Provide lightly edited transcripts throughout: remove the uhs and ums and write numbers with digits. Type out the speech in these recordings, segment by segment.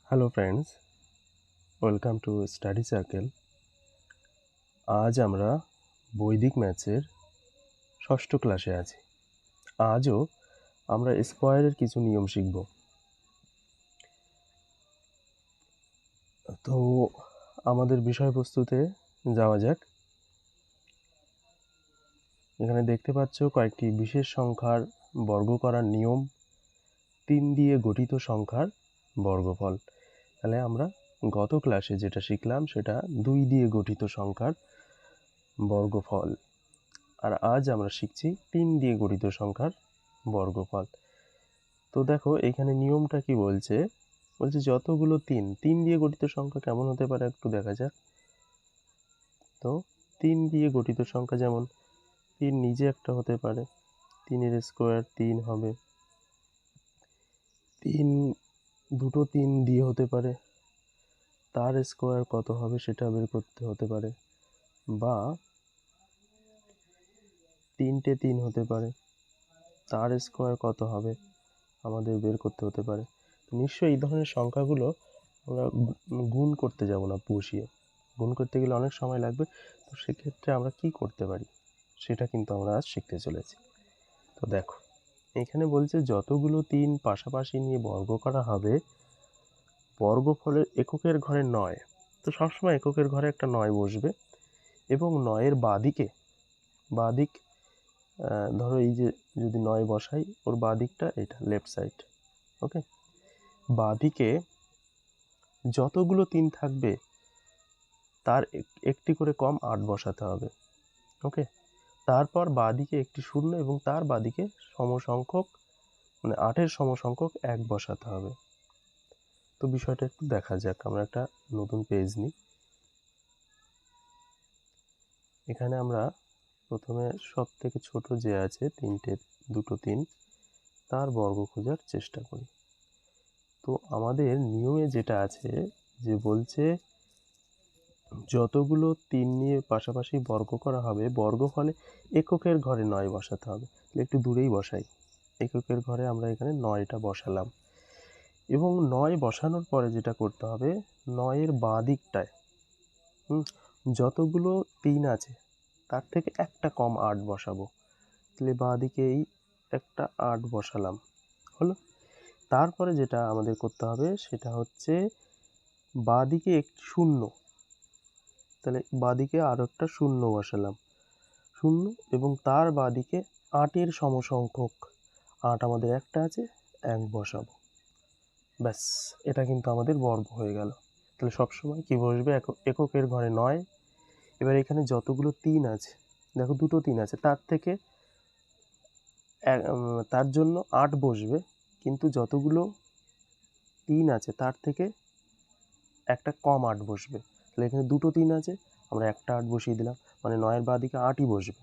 Hello friends, welcome to study circle. আজ আমরা বৈদিক ম্যাথসের ষষ্ঠ ক্লাসে আছি। আজও আমরা স্কোয়ারের কিছু নিয়ম শিখব। তো আমাদের বিষয়বস্তুতে যাওয়া যাক। এখানে দেখতে পাচ্ছ কয়েকটি বিশেষ সংখ্যার বর্গ করার নিয়ম, 3 দিয়ে গঠিত সংখ্যার বর্গফল। তাহলে আমরা গত ক্লাসে যেটা শিখলাম সেটা 2 দিয়ে গঠিত সংখ্যার বর্গফল, আর আজ আমরা শিখছি 3 দিয়ে গঠিত সংখ্যার বর্গফল। তো দেখো এখানে নিয়মটা কি বলছে, যতগুলো 3 দিয়ে গঠিত সংখ্যা কেমন হতে পারে একটু দেখা যাক। তো 3 দিয়ে গঠিত সংখ্যা যেমন 3 নিজে একটা হতে পারে, 3 এর স্কোয়ার 3 হবে, 3 দুটো 3 দিয়ে হতে পারে, তার স্কোয়ার কত হবে সেটা বের করতে হতে পারে, বা 3টে 3 হতে পারে, তার স্কোয়ার কত হবে আমাদের বের করতে হতে পারে। নিশ্চয়ই এই ধরনের সংখ্যাগুলো আমরা গুণ করতে যাব না, বসিয়ে গুণ করতে গেলে অনেক সময় লাগবে। তো সেক্ষেত্রে আমরা কি করতে পারি সেটা কিন্তু আমরা আজ শিখতে চলেছি। তো দেখো এখানে বলছে যতগুলো 3 পাশাপাশি নিয়ে বর্গ করা হবে বর্গফলের এককের ঘরে 9। তো সবসময় এককের ঘরে একটা 9 বসবে এবং 9-এর বাঁদিক ধরো এই যে যদি 9 বসাই, ওর বাঁদিকটা এটা লেফট সাইড, ওকে। বাঁদিকে যতগুলো 3 থাকবে তার একটি করে কম 8 বসাতে হবে, ওকে। তারপর বাঁদিকে একটি শূন্য এবং তার বাঁদিকে সমসংখ্যক মানে 8-এর সমসংখ্যক 1 বসাতে হবে। তো বিষয়টা একটু দেখা যাক। আমরা একটা নতুন পেজ নিই। এখানে আমরা প্রথমে সব থেকে ছোট যে আছে দুটো 3 তার বর্গ খোঁজার চেষ্টা করি। তো আমাদের নিয়মে যেটা আছে যে বলছে যতগুলো 3 নিয়ে পাশাপাশি বর্গ করা হবে বর্গফলে এককের ঘরে 9 বসাতে হবে। একটু দূরেই বসাই, এককের ঘরে আমরা এখানে 9টা বসালাম এবং 9 বসানোর পরে যেটা করতে হবে 9-এর বাঁ দিকটায় যতগুলো 3 আছে তার থেকে একটা কম 8 বসাবো। তাহলে বাঁ দিকেই একটা 8 বসালাম, হলো। তারপরে যেটা আমাদের করতে হবে সেটা হচ্ছে বাঁ দিকে একটি শূন্য, তাহলে বাঁদিকে আরও একটা শূন্য বসালাম, শূন্য, এবং তার বাঁদিকে 8-এর সমসংখ্যক 8 আমাদের একটা আছে 1 বসাবো। ব্যাস, এটা কিন্তু আমাদের বর্গ হয়ে গেল। তাহলে সবসময় কি বসবে এককের ঘরে 9। এবার এখানে যতগুলো 3 আছে, দেখো দুটো 3 আছে, তার জন্য 8 বসবে, কিন্তু যতগুলো 3 আছে তার থেকে একটা কম 8 বসবে। তাহলে এখানে দুটো 3 আছে, আমরা একটা 8 বসিয়ে দিলাম, মানে 9-এর বাঁদিকে 8ই বসবে,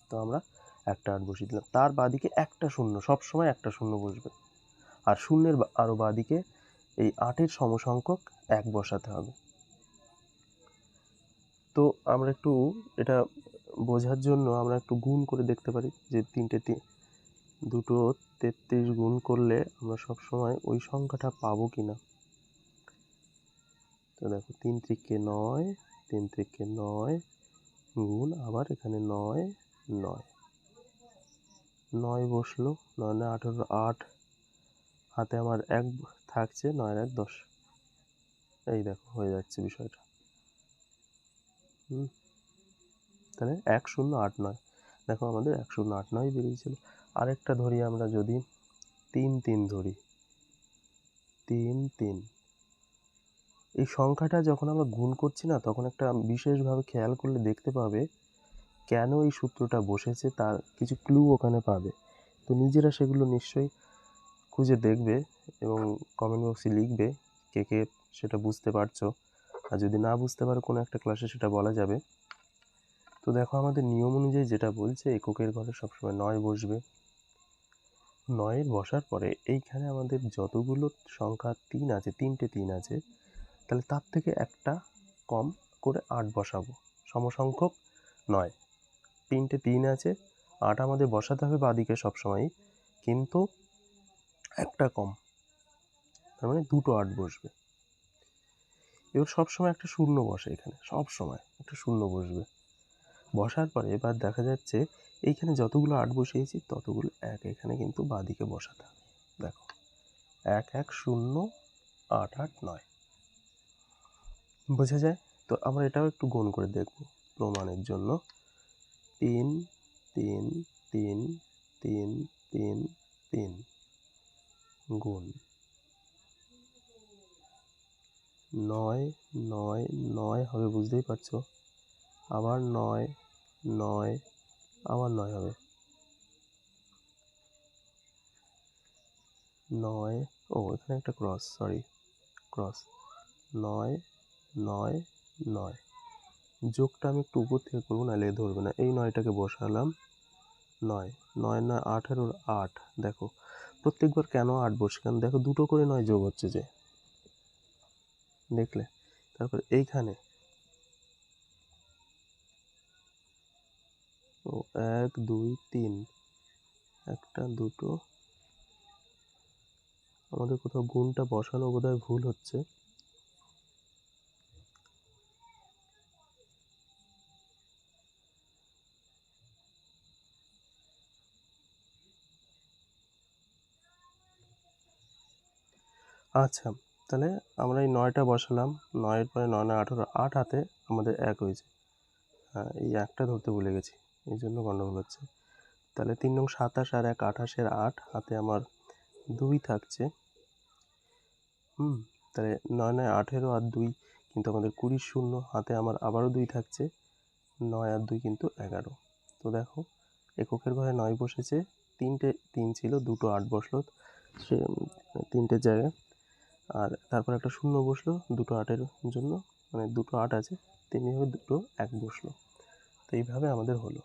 তো আমরা একটা 8 বসিয়ে দিলাম। তার বাঁদিকে একটা শূন্য, সবসময় একটা শূন্য বসবে, আর শূন্যের আরও বাঁদিকে এই 8-এর সমসংখ্যক 1 বসাতে হবে। তো আমরা একটু এটা বোঝার জন্য আমরা একটু গুণ করে দেখতে পারি যে দুটো 33 গুণ করলে আমরা সবসময় ওই সংখ্যাটা পাবো কিনা। তো দেখো 3 × 9, 3 × 9 গুণ আবার এখানে 9, 9, 9 বসলো, 9 9 18, 8 হাতে আমার 1 থাকছে, 9 1 10। এই দেখো হয়ে যাচ্ছে বিষয়টা। তাহলে 1089, দেখো আমাদের 1089 বেরিয়েছিল। আরেকটা ধরি আমরা, যদি 3 3 ধরি, 3 3, এই সংখ্যাটা যখন আমরা গুণ করছি না তখন একটা বিশেষভাবে খেয়াল করলে দেখতে পাবে কেন এই সূত্রটা বসেছে, তার কিছু ক্লু ওখানে পাবে। তো নিজেরা সেগুলো নিশ্চয়ই খুঁজে দেখবে এবং কমেন্ট বক্সে লিখবে কে কে সেটা বুঝতে পারছো, আর যদি না বুঝতে পারো কোনো একটা ক্লাসে সেটা বলা যাবে। তো দেখো আমাদের নিয়ম অনুযায়ী যেটা বলছে এককের ঘরে সবসময় 9 বসবে। 9 বসার পরে এইখানে আমাদের যতগুলো সংখ্যা 3 আছে, 3টে 3 আছে, তাহলে তার থেকে একটা কম করে 8 বসাবো, সমসংখ্যক 9। 3টে 3 আছে, 8 আমাদের বসাতে হবে বাঁদিকে সবসময়ই, কিন্তু একটা কম, তার মানে দুটো 8 বসবে। এবার সবসময় একটা শূন্য বসে, এখানে সব সময় একটা শূন্য বসবে। বসার পরে এবার দেখা যাচ্ছে এইখানে যতগুলো 8 বসিয়েছি ততগুলো 1 এখানে কিন্তু বাঁদিকে বসাতে হবে। দেখো 1 1 0 8 8 9 বোঝা যায়? তো আমরা এটাও একটু গুণ করে দেখব প্রমাণের জন্য। 3 3 3 3 3 3 গুণ 9 9 9 হবে, বুঝতেই পারছো। আবার 9 9 আবার 9 হবে। 9 ও এখানে একটা ক্রস, সরি ক্রস। 9 9 9 যোগটা আমি একটু উপর থেকে করবো, নাহলে ধরবে না। এই 9টাকে বসালাম, 9 9 9 18 8। দেখো প্রত্যেকবার কেন 8 বসে, কারণ দেখো দুটো করে 9 যোগ হচ্ছে যে, দেখলে। তারপর এইখানে ও 1 2 3 একটা দুটো, আমাদের কোথাও গুণটা বসানো বোধহয় ভুল হচ্ছে। আচ্ছা, তাহলে আমরা এই 9টা বসালাম, 9-এর পরে 9 9 18 8 হাতে আমাদের 1 হয়েছে। হ্যাঁ, এই 1টা ধরতে ভুলে গেছি, এই জন্য গন্ডগোল হচ্ছে। তাহলে 3 নং 27 আর 1 28-এর 8 হাতে আমার 2 থাকছে। তাহলে 9 9 18 আর 2 কিন্তু আমাদের 20 শূন্য, হাতে আমার আবারও 2 থাকছে। 9 আর 2 কিন্তু 11। তো দেখো এককের ঘরে 9 বসেছে, 3টে 3 ছিল, দুটো 8 বসলো সে 3টের জায়গায়, আর তারপর একটা শূন্য বসলো দুটো 8-এর জন্য, মানে দুটো 8 আছে, তেমনিভাবে দুটো 1 বসলো। তো এইভাবে আমাদের হলো।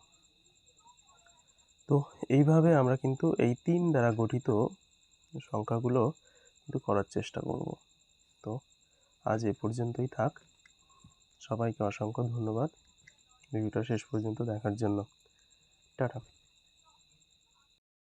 তো এইভাবে আমরা কিন্তু এই 3 দ্বারা গঠিত সংখ্যাগুলো কিন্তু করার চেষ্টা করব। তো আজ এ পর্যন্তই থাক। সবাইকে অসংখ্য ধন্যবাদ ভিডিওটা শেষ পর্যন্ত দেখার জন্য। টাটা।